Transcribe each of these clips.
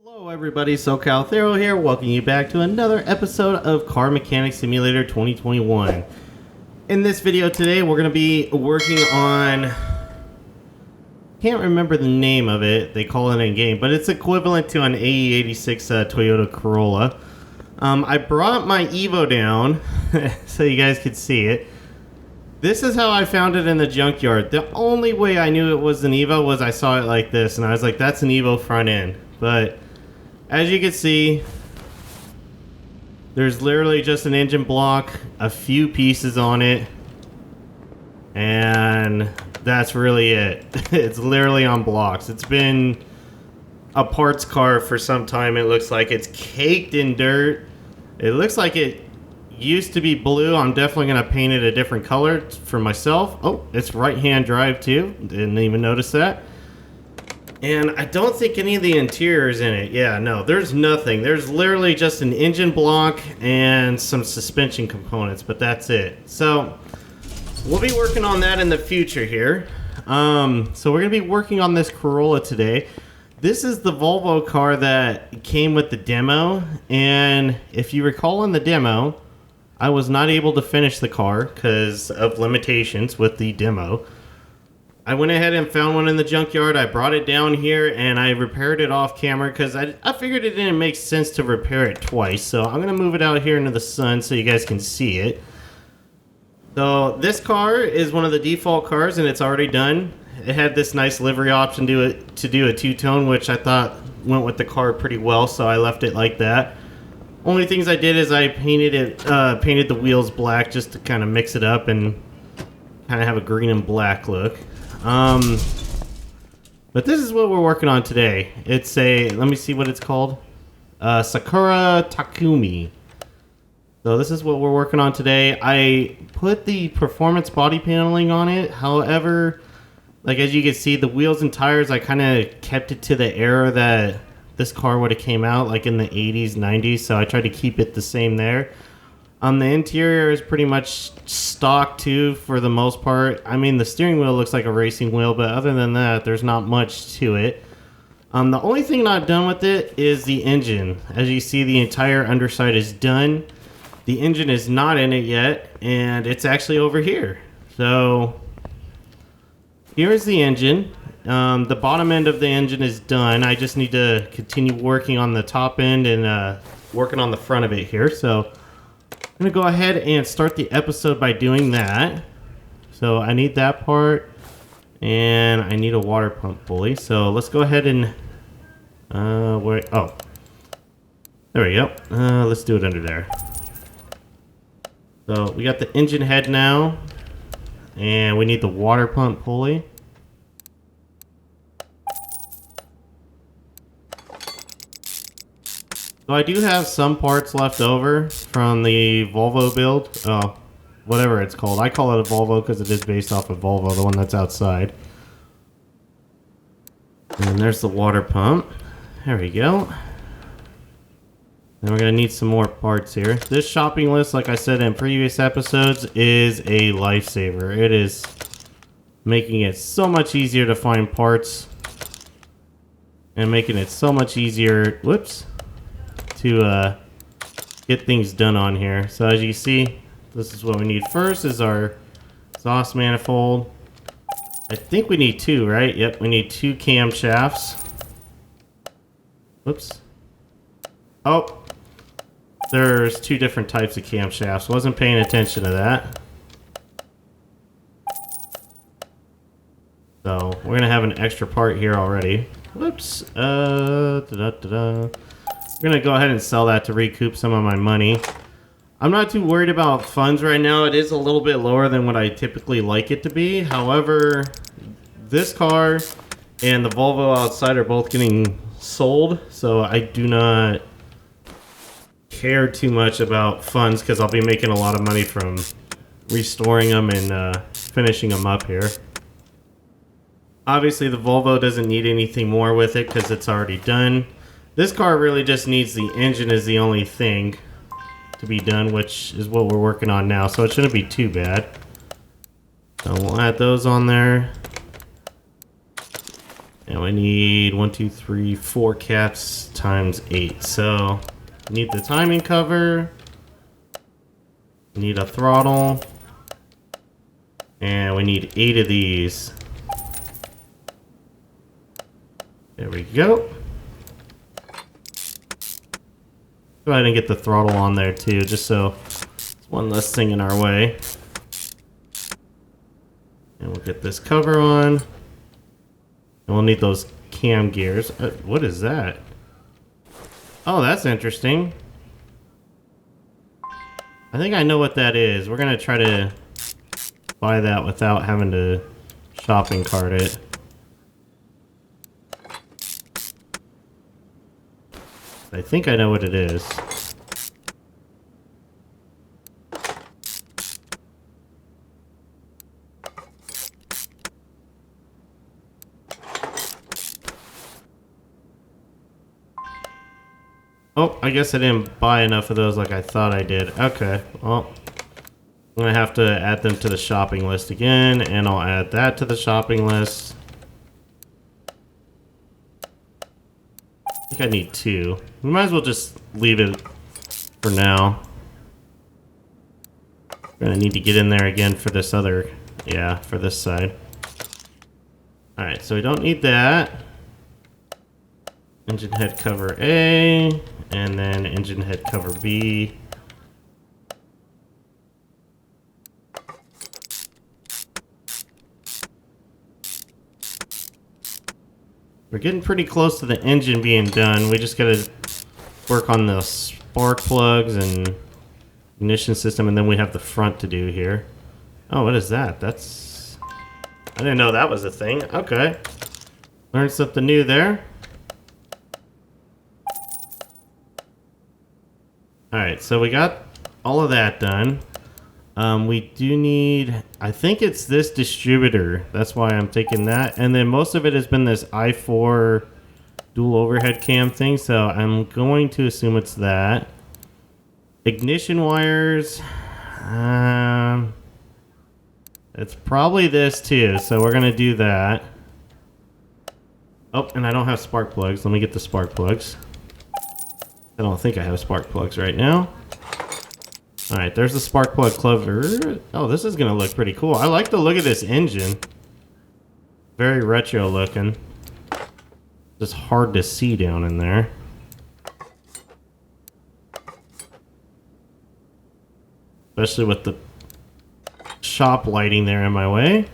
Hello everybody, SoCal Thero here, welcoming you back to another episode of Car Mechanic Simulator 2021. In this video today, we're going to be working on... can't remember the name of it, they call it in game, but it's equivalent to an AE86 Toyota Corolla. I brought my Evo down so you guys could see it. This is how I found it in the junkyard. The only way I knew it was an Evo was I saw it like this, and I was like, that's an Evo front end. But as you can see, there's literally just an engine block, a few pieces on it, and that's really it. It's literally on blocks. It's been a parts car for some time. It looks like it's caked in dirt. It looks like it used to be blue. I'm definitely going to paint it a different color for myself. Oh, it's right-hand drive too. Didn't even notice that. And I don't think any of the interior is in it. Yeah, no, there's nothing. There's literally just an engine block and some suspension components, but that's it. So we'll be working on that in the future here. So we're going to be working on this Corolla today. This is the Volvo car that came with the demo, and if you recall in the demo, I was not able to finish the car because of limitations with the demo. I went ahead and found one in the junkyard. I brought it down here and I repaired it off camera because I figured it didn't make sense to repair it twice. So I'm going to move it out here into the sun so you guys can see it. So this car is one of the default cars and it's already done. It had this nice livery option to do a two-tone, which I thought went with the car pretty well, so I left it like that. Only things I did is I painted the wheels black just to kind of mix it up and kind of have a green and black look. But this is what we're working on today. It's let me see what it's called. Sakura Takumi. So this is what we're working on today. I put the performance body paneling on it. However, like as you can see, the wheels and tires, I kind of kept it to the era that this car would have came out, like in the 80s, 90s. So I tried to keep it the same there. The interior is pretty much stock too, for the most part. I mean, the steering wheel looks like a racing wheel, but other than that, there's not much to it. The only thing not done with it is the engine. As you see, the entire underside is done. The engine is not in it yet, and it's actually over here. So here's the engine. The bottom end of the engine is done. I just need to continue working on the top end and working on the front of it here. So I'm going to go ahead and start the episode by doing that. So I need that part, and I need a water pump pulley. So let's go ahead and wait. Oh, there we go. Let's do it under there. So we got the engine head now, and we need the water pump pulley. So I do have some parts left over from the Volvo build. Whatever it's called. I call it a Volvo because it is based off of Volvo, the one that's outside. And there's the water pump. There we go. Then we're going to need some more parts here. This shopping list, like I said in previous episodes, is a lifesaver. It is making it so much easier to find parts and making it so much easier, to get things done on here. So as you see, this is what we need first is our exhaust manifold. I think we need two, right? Yep, we need two camshafts. Whoops. Oh, there's two different types of camshafts. Wasn't paying attention to that. So we're gonna have an extra part here already. Whoops. We're going to go ahead and sell that to recoup some of my money. I'm not too worried about funds right now. It is a little bit lower than what I typically like it to be. However, this car and the Volvo outside are both getting sold. So I do not care too much about funds because I'll be making a lot of money from restoring them and finishing them up here. Obviously, the Volvo doesn't need anything more with it because it's already done. This car really just needs the engine is the only thing to be done, which is what we're working on now, so it shouldn't be too bad. So we'll add those on there. And we need 1, 2, 3, 4 caps times 8. So, need the timing cover. Need a throttle. And we need 8 of these. There we go. Go ahead and get the throttle on there too, just so it's one less thing in our way. And we'll get this cover on. And we'll need those cam gears. What is that? Oh, that's interesting. I think I know what that is. We're gonna try to buy that without having to shopping cart it. I think I know what it is. Oh, I guess I didn't buy enough of those like I thought I did. Okay, well, I'm gonna have to add them to the shopping list again, and I'll add that to the shopping list. I think I need 2. We might as well just leave it for now. We're gonna need to get in there again for this other, yeah, for this side. Alright, so we don't need that. Engine head cover A, and then engine head cover B. We're getting pretty close to the engine being done. We just gotta work on the spark plugs and ignition system, and then we have the front to do here. Oh, what is that? That's... I didn't know that was a thing. Okay. Learned something new there. Alright, so we got all of that done. We do need... I think it's this distributor. That's why I'm taking that. And then most of it has been this i4 dual overhead cam thing, so I'm going to assume it's that. Ignition wires... it's probably this too, so we're going to do that. Oh, and I don't have spark plugs. Let me get the spark plugs. I don't think I have spark plugs right now. Alright, there's the spark plug cover. Oh, this is going to look pretty cool. I like the look of this engine. Very retro looking. Just hard to see down in there. Especially with the shop lighting there in my way.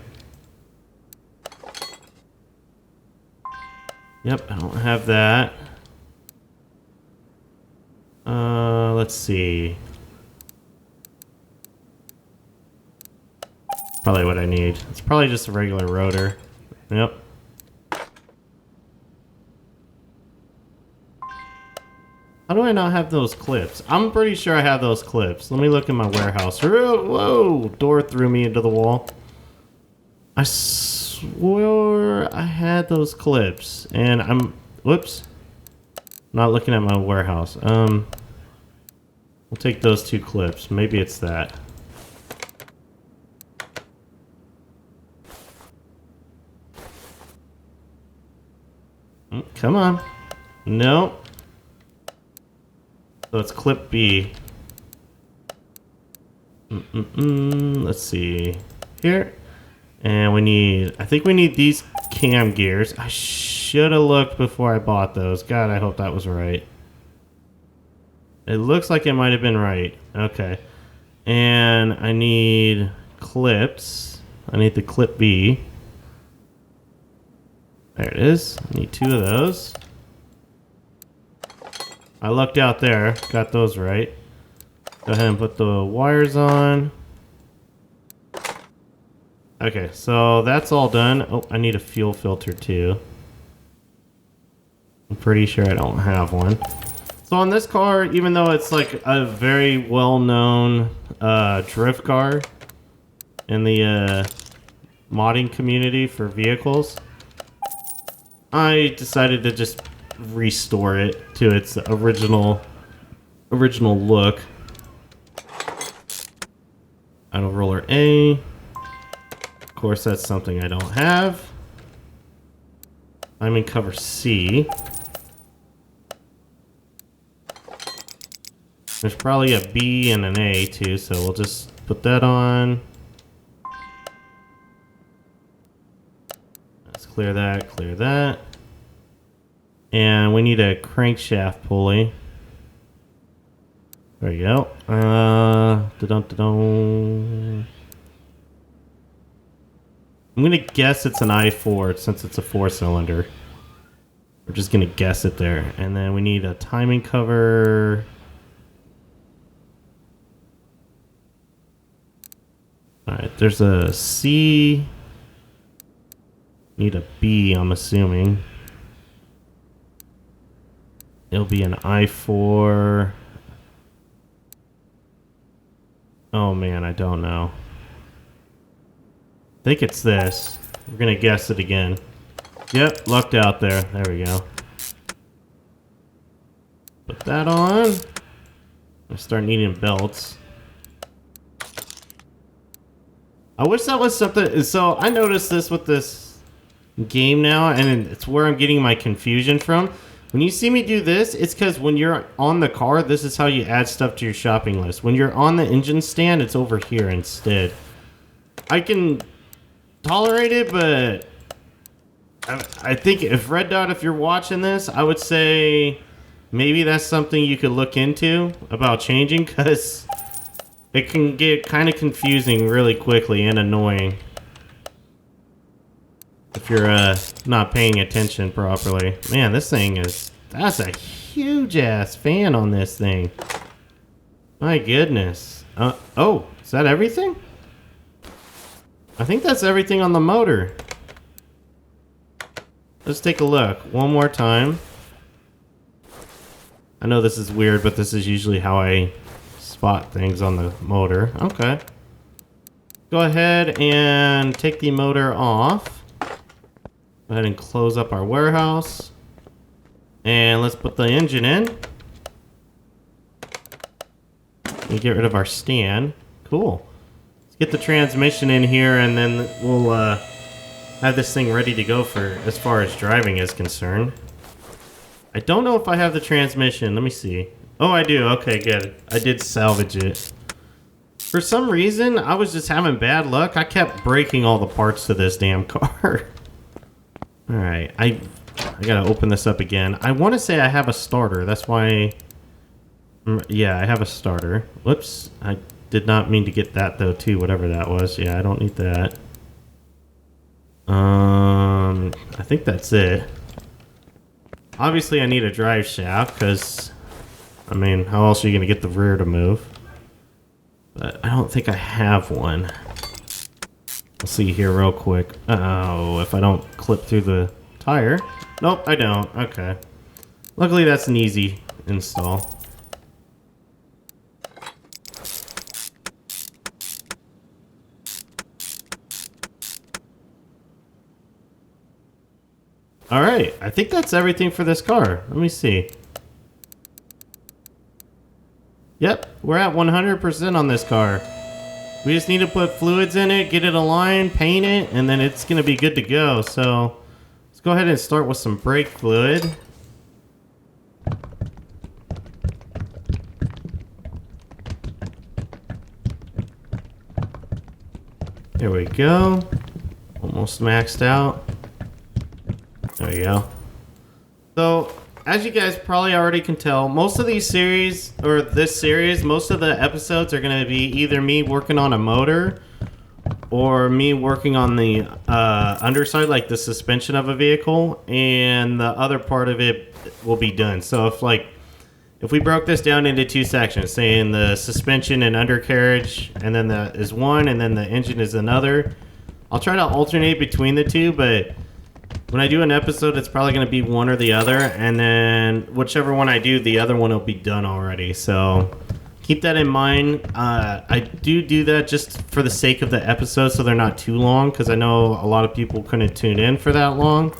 Yep, I don't have that. Let's see. Probably what I need. It's probably just a regular rotor. Yep. How do I not have those clips? I'm pretty sure I have those clips. Let me look in my warehouse. Whoa! Door threw me into the wall. I swore I had those clips. And I'm... Whoops. Not looking at my warehouse. We'll take those 2 clips. Maybe it's that. Come on. No. So it's clip B. Let's see. Here. And we need... I think we need these cam gears. I should have looked before I bought those. God, I hope that was right. It looks like it might have been right. Okay. And I need clips. I need the clip B. There it is. I need 2 of those. I lucked out there. Got those right. Go ahead and put the wires on. Okay, so that's all done. Oh, I need a fuel filter too. I'm pretty sure I don't have one. So on this car, even though it's like a very well-known drift car in the modding community for vehicles, I decided to just restore it to its original look. Idle roller A. Of course, that's something I don't have. Timing cover C. There's probably a B and an A too, so we'll just put that on. Let's clear that, clear that. And we need a crankshaft pulley. There you go. Da-dum-da-dum. I'm gonna guess it's an I4 since it's a 4-cylinder. We're just gonna guess it there. And then we need a timing cover. Alright, there's a C. Need a B, I'm assuming. It'll be an I4. Oh man, I don't know. I think it's this. We're gonna guess it again. Yep, lucked out there. There we go. Put that on. I start needing belts. I wish that was something. So I noticed this with this game now, and it's where I'm getting my confusion from. When you see me do this, it's because when you're on the car, this is how you add stuff to your shopping list. When you're on the engine stand, it's over here instead. I can tolerate it, but I think if Red Dot, if you're watching this, I would say maybe that's something you could look into about changing, because it can get kind of confusing really quickly and annoying if you're not paying attention properly. Man, this thing that's a huge ass fan on this thing. My goodness. Oh, is that everything? I think that's everything on the motor. Let's take a look one more time. I know this is weird, but this is usually how I spot things on the motor. Okay. Go ahead and take the motor off. Go ahead and close up our warehouse. And let's put the engine in. And get rid of our stand. Cool. Let's get the transmission in here, and then we'll have this thing ready to go for as far as driving is concerned. I don't know if I have the transmission. Let me see. Oh, I do. Okay, good. I did salvage it. For some reason, I was just having bad luck. I kept breaking all the parts to this damn car. Alright, I gotta open this up again. I want to say I have a starter. That's why... Yeah, I have a starter. Whoops. I did not mean to get that, though, too. Whatever that was. Yeah, I don't need that. I think that's it. Obviously, I need a drive shaft, because... I mean, how else are you going to get the rear to move? But I don't think I have one. We'll see here real quick. Uh-oh, if I don't clip through the tire. Nope, I don't. Okay. Luckily, that's an easy install. Alright, I think that's everything for this car. Let me see. Yep, we're at 100% on this car. We just need to put fluids in it, get it aligned, paint it, and then it's going to be good to go. So let's go ahead and start with some brake fluid. There we go. Almost maxed out. There we go. So, as you guys probably already can tell, most of these series, or this series, most of the episodes are going to be either me working on a motor or me working on the underside, like the suspension of a vehicle, and the other part of it will be done. So if we broke this down into two sections, saying the suspension and undercarriage, and then that is one, and then the engine is another, I'll try to alternate between the two, but when I do an episode, it's probably going to be one or the other, and then whichever one I do, the other one will be done already. So keep that in mind. I do that just for the sake of the episode, so they're not too long, because I know a lot of people couldn't tune in for that long.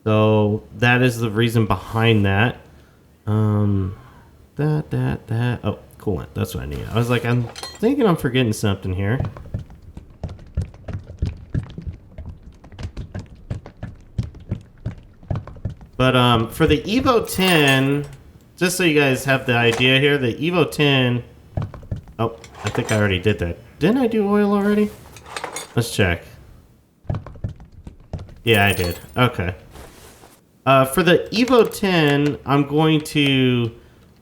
So that is the reason behind that. Oh, coolant. That's what I need. I was like, I'm thinking I'm forgetting something here. But for the Evo 10, just so you guys have the idea here, the Evo 10... Oh, I think I already did that. Didn't I do oil already? Let's check. Yeah, I did. Okay. For the Evo 10, I'm going to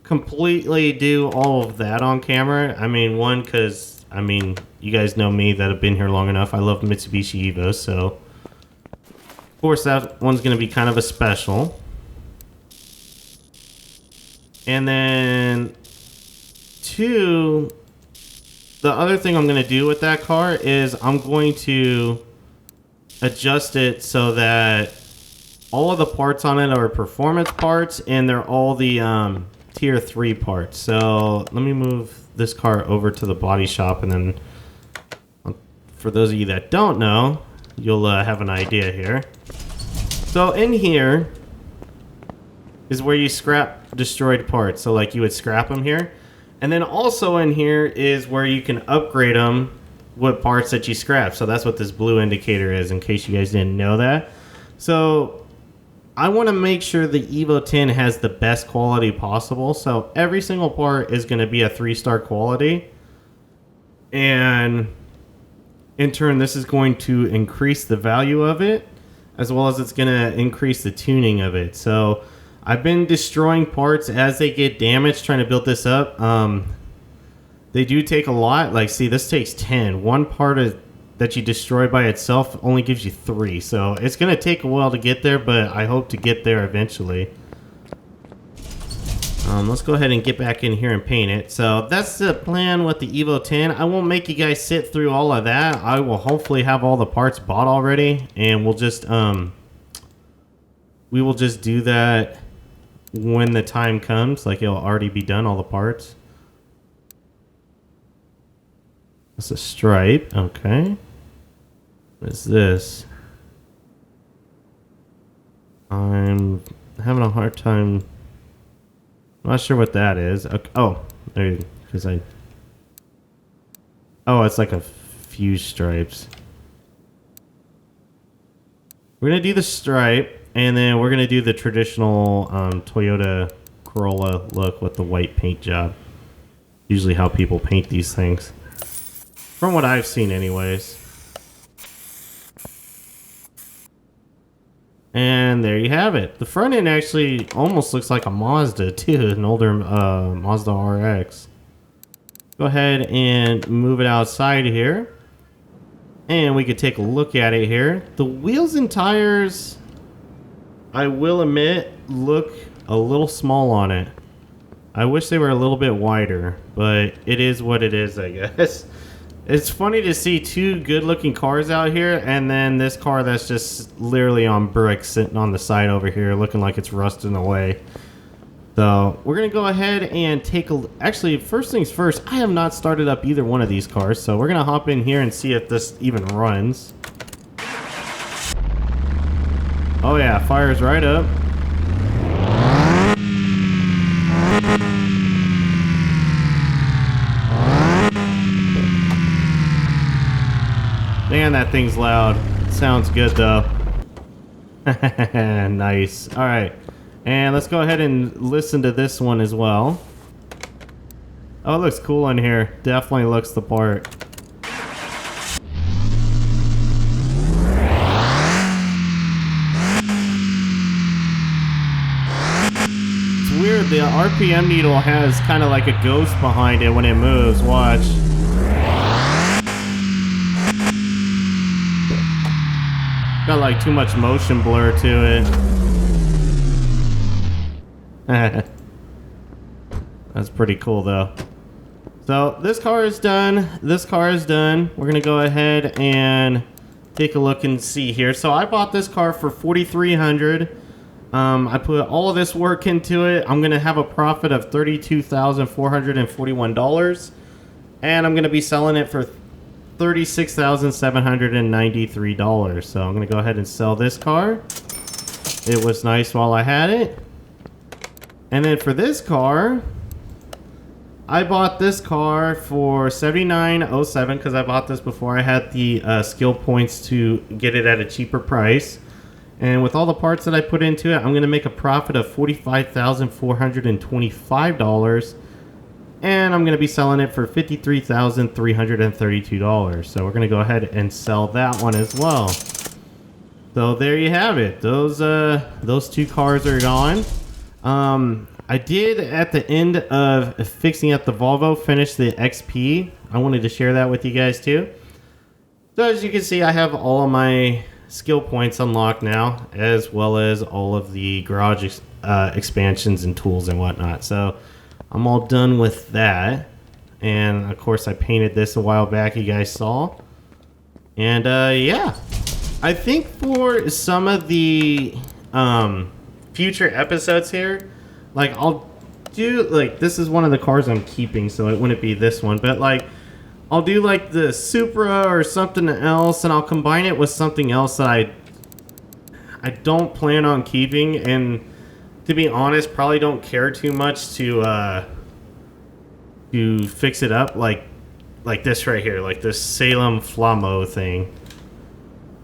completely do all of that on camera. I mean, one, because, I mean, you guys know me that have been here long enough. I love Mitsubishi Evos, so... Of course, that one's going to be kind of a special. And then, two, the other thing I'm going to do with that car is I'm going to adjust it so that all of the parts on it are performance parts, and they're all the tier 3 parts. So let me move this car over to the body shop, and then for those of you that don't know, you'll have an idea here. So in here is where you scrap destroyed parts. So like you would scrap them here. And then also in here is where you can upgrade them with parts that you scrap. So that's what this blue indicator is, in case you guys didn't know that. So I want to make sure the Evo 10 has the best quality possible. So every single part is going to be a 3-star quality. And in turn, this is going to increase the value of it, as well as it's going to increase the tuning of it. So I've been destroying parts as they get damaged, trying to build this up. They do take a lot. Like, see, this takes 10. One part that you destroy by itself only gives you 3. So it's going to take a while to get there, but I hope to get there eventually. Let's go ahead and get back in here and paint it. So that's the plan with the Evo 10. I won't make you guys sit through all of that. I will hopefully have all the parts bought already, and we'll just we will just do that when the time comes. Like, it'll already be done, all the parts. That's a stripe. Okay. What is this? I'm having a hard time. I'm not sure what that is. Okay. Oh, because oh, it's like a few stripes. We're gonna do the stripe, and then we're gonna do the traditional Toyota Corolla look with the white paint job. Usually how people paint these things, from what I've seen anyways. And there you have it. The front end actually almost looks like a Mazda too, an older Mazda RX. Go ahead and move it outside here, and we could take a look at it here. The wheels and tires, I will admit, look a little small on it. I wish they were a little bit wider, but it is what it is, I guess. It's funny to see two good-looking cars out here, and then this car that's just literally on bricks sitting on the side over here, looking like it's rusting away. So we're gonna go ahead and take a. Actually, first things first, I have not started up either one of these cars, so we're gonna hop in here and see if this even runs. Oh yeah, fires right up. Man, that thing's loud. Sounds good though. Nice. All right, and let's go ahead and listen to this one as well. Oh, it looks cool in here. Definitely looks the part. It's weird. The RPM needle has kind of like a ghost behind it when it moves. Watch. Got like too much motion blur to it. That's pretty cool though. So this car is done. This car is done. We're gonna go ahead and take a look and see here. So I bought this car for $4,300. I put all of this work into it. I'm gonna have a profit of $32,441, and I'm gonna be selling it for $36,793. So I'm gonna go ahead and sell this car. It was nice while I had it. And then for this car, I bought this car for $79.07 because I bought this before I had the skill points to get it at a cheaper price. And with all the parts that I put into it, I'm going to make a profit of $45,425. And I'm going to be selling it for $53,332. So we're going to go ahead and sell that one as well. So there you have it. Those two cars are gone. I did, at the end of fixing up the Volvo, finish the XP. I wanted to share that with you guys too. So as you can see, I have all of my skill points unlocked now, as well as all of the garage expansions and tools and whatnot. So I'm all done with that. And of course, I painted this a while back, you guys saw. And yeah, I think for some of the future episodes here, like I'll do, like, this is one of the cars I'm keeping, so it wouldn't be this one, but like I'll do like the Supra or something else, and I'll combine it with something else that I don't plan on keeping, and to be honest, probably don't care too much to fix it up, like this right here, like this Salem Flamo thing.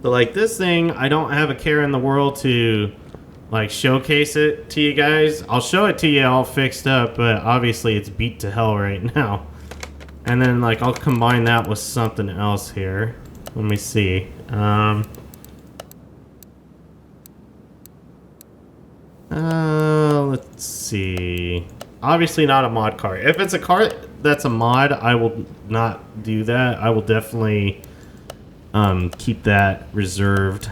So like this thing, I don't have a care in the world to like showcase it to you guys. I'll show it to you all fixed up, but obviously it's beat to hell right now. And then like I'll combine that with something else here. Let me see. Let's see. Obviously not a mod car. If it's a car that's a mod, I will not do that. I will definitely keep that reserved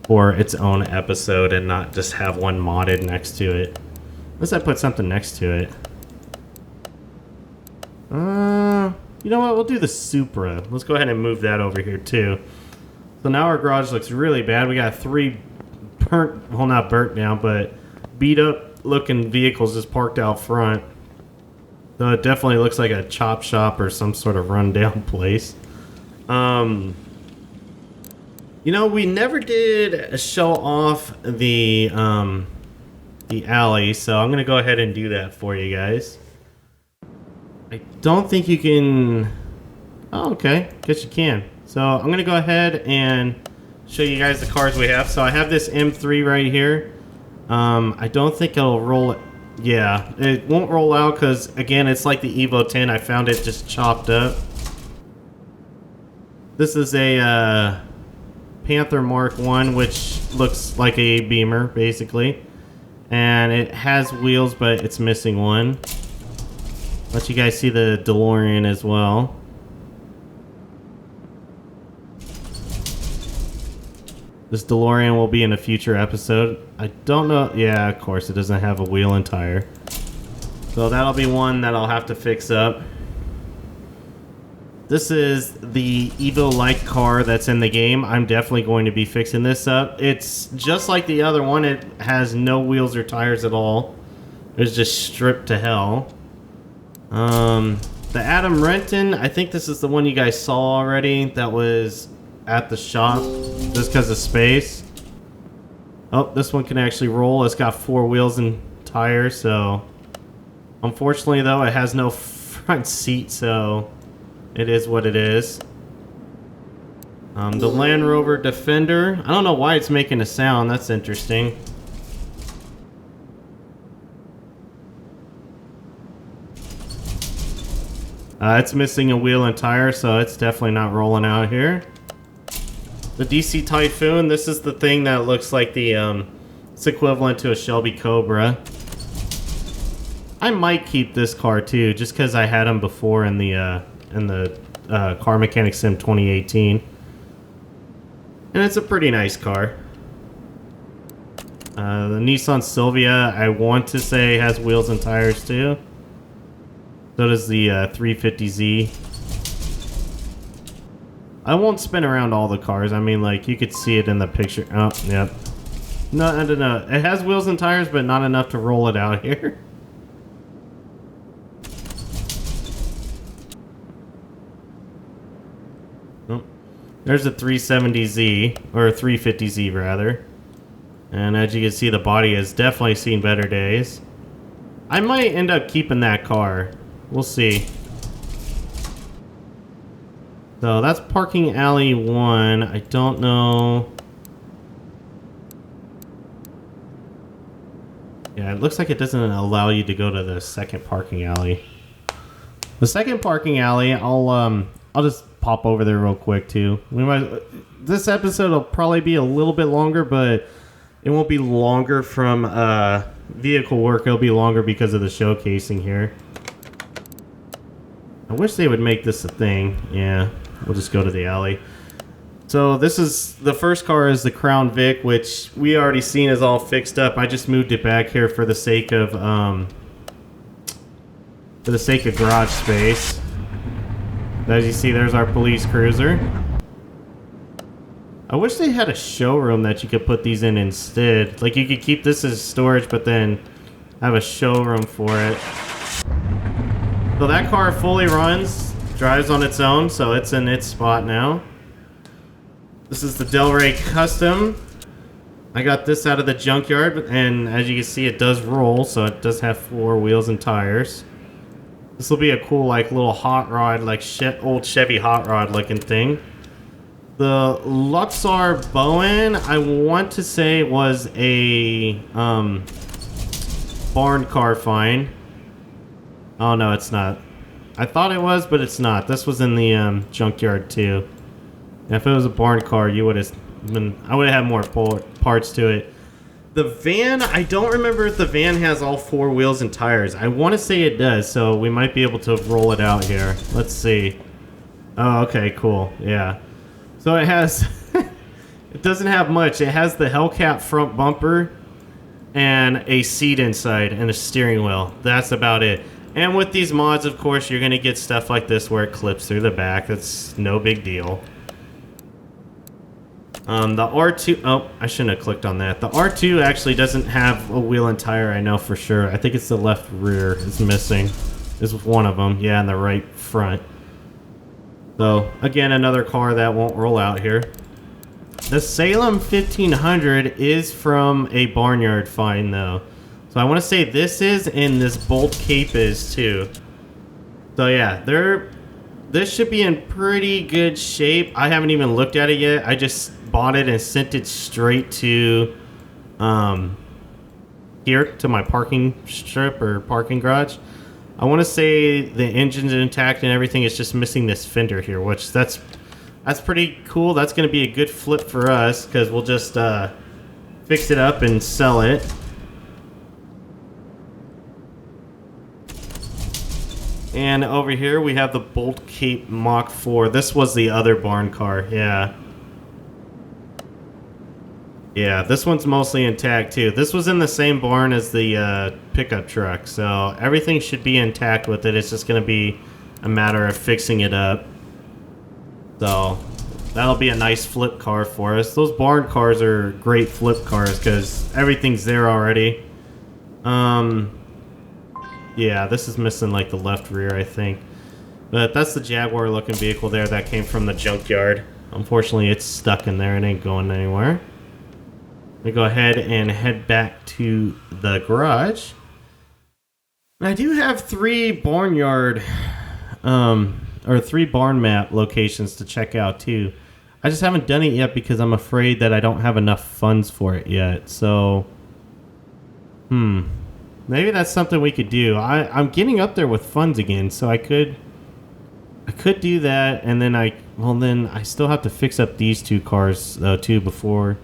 for its own episode and not just have one modded next to it. Unless I put something next to it. You know what? We'll do the Supra. Let's go ahead and move that over here too. So now our garage looks really bad. We got 3 burnt, well, not burnt now, but beat up looking vehicles just parked out front. So it definitely looks like a chop shop or some sort of rundown place. You know, we never did show off the alley, so I'm gonna go ahead and do that for you guys. I don't think you can. Oh, okay. Guess you can. So I'm gonna go ahead and show you guys the cars we have. So I have this M3 right here. I don't think it'll roll. Yeah, it won't roll out because again, it's like the Evo 10. I found it just chopped up. This is a Panther Mark 1, which looks like a Beamer basically, and it has wheels, but it's missing one. Let you guys see the DeLorean as well. This DeLorean will be in a future episode. I don't know. Yeah, of course, it doesn't have a wheel and tire. So that'll be one that I'll have to fix up. This is the Evo-like car that's in the game. I'm definitely going to be fixing this up. It's just like the other one. It has no wheels or tires at all. It's just stripped to hell. The Adam Renton, I think this is the one you guys saw already that was at the shop just because of space. Oh, this one can actually roll. It's got 4 wheels and tires, so unfortunately though, it has no front seat, so it is what it is. The Land Rover Defender, I don't know why it's making a sound. That's interesting. It's missing a wheel and tire, so it's definitely not rolling out here. The DC Typhoon, this is the thing that looks like the, it's equivalent to a Shelby Cobra. I might keep this car too, just because I had them before in the Car Mechanic Sim 2018. And it's a pretty nice car. The Nissan Silvia, I want to say, has wheels and tires too. So does the 350Z. I won't spin around all the cars. I mean, like, you could see it in the picture. Oh, yep. No. It has wheels and tires, but not enough to roll it out here. Oh. There's a 370Z, or a 350Z rather. And as you can see, the body has definitely seen better days. I might end up keeping that car. We'll see. So that's parking alley 1. I don't know. Yeah, it looks like it doesn't allow you to go to the second parking alley. The second parking alley, I'll just pop over there real quick too. This episode will probably be a little bit longer, but it won't be longer from vehicle work. It'll be longer because of the showcasing here. I wish they would make this a thing. Yeah, we'll just go to the alley. So this is the first car is the Crown Vic, which we already seen is all fixed up. I just moved it back here for the sake of garage space. As you see, there's our police cruiser. I wish they had a showroom that you could put these in instead. Like you could keep this as storage, but then have a showroom for it. So that car fully runs, drives on its own, so it's in its spot now. This is the Delray Custom. I got this out of the junkyard, and as you can see, it does roll, so it does have 4 wheels and tires. This will be a cool, like, little hot rod, like old Chevy hot rod looking thing. The Luxor Bowen, I want to say was a barn car find. Oh no, it's not. I thought it was, but it's not. This was in the junkyard too. And if it was a barn car, I would have had more parts to it. The van, I don't remember if the van has all 4 wheels and tires. I want to say it does, so we might be able to roll it out here. Let's see. Oh, okay, cool. Yeah. So it has... it doesn't have much. It has the Hellcat front bumper and a seat inside and a steering wheel. That's about it. And with these mods, of course, you're going to get stuff like this where it clips through the back. That's no big deal. The R2... Oh, I shouldn't have clicked on that. The R2 actually doesn't have a wheel and tire, I know for sure. I think it's the left rear is missing. This is one of them. Yeah, and the right front. So, again, another car that won't roll out here. The Salem 1500 is from a barnyard find, though. So I want to say this is, and this Bolt Cape is, too. So, yeah, this should be in pretty good shape. I haven't even looked at it yet. I just bought it and sent it straight to here to my parking strip or parking garage. I want to say the engine's intact and everything. Is just missing this fender here, which that's pretty cool. That's going to be a good flip for us because we'll just fix it up and sell it. And over here we have the Bolt Cape Mach 4. This was the other barn car, yeah. Yeah, this one's mostly intact too. This was in the same barn as the pickup truck, so everything should be intact with it. It's just going to be a matter of fixing it up. So that'll be a nice flip car for us. Those barn cars are great flip cars because everything's there already. Yeah, this is missing like the left rear, I think. But that's the Jaguar looking vehicle there that came from the junkyard. Unfortunately, it's stuck in there. It ain't going anywhere. We go ahead and head back to the garage. And I do have 3 barnyard, or 3 barn map locations to check out too. I just haven't done it yet because I'm afraid that I don't have enough funds for it yet. So, maybe that's something we could do. I'm getting up there with funds again, so I could do that, and then I still have to fix up these 2 cars too before.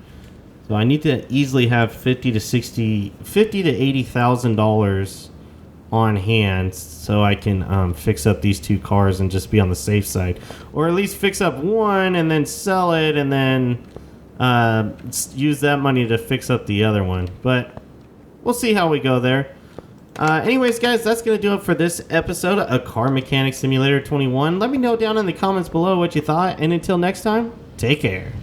So I need to easily have $50,000 to $80,000 on hand so I can fix up these 2 cars and just be on the safe side, or at least fix up one and then sell it and then use that money to fix up the other one. But we'll see how we go there. Anyways, guys, that's going to do it for this episode of Car Mechanic Simulator 21. Let me know down in the comments below what you thought, and until next time, take care.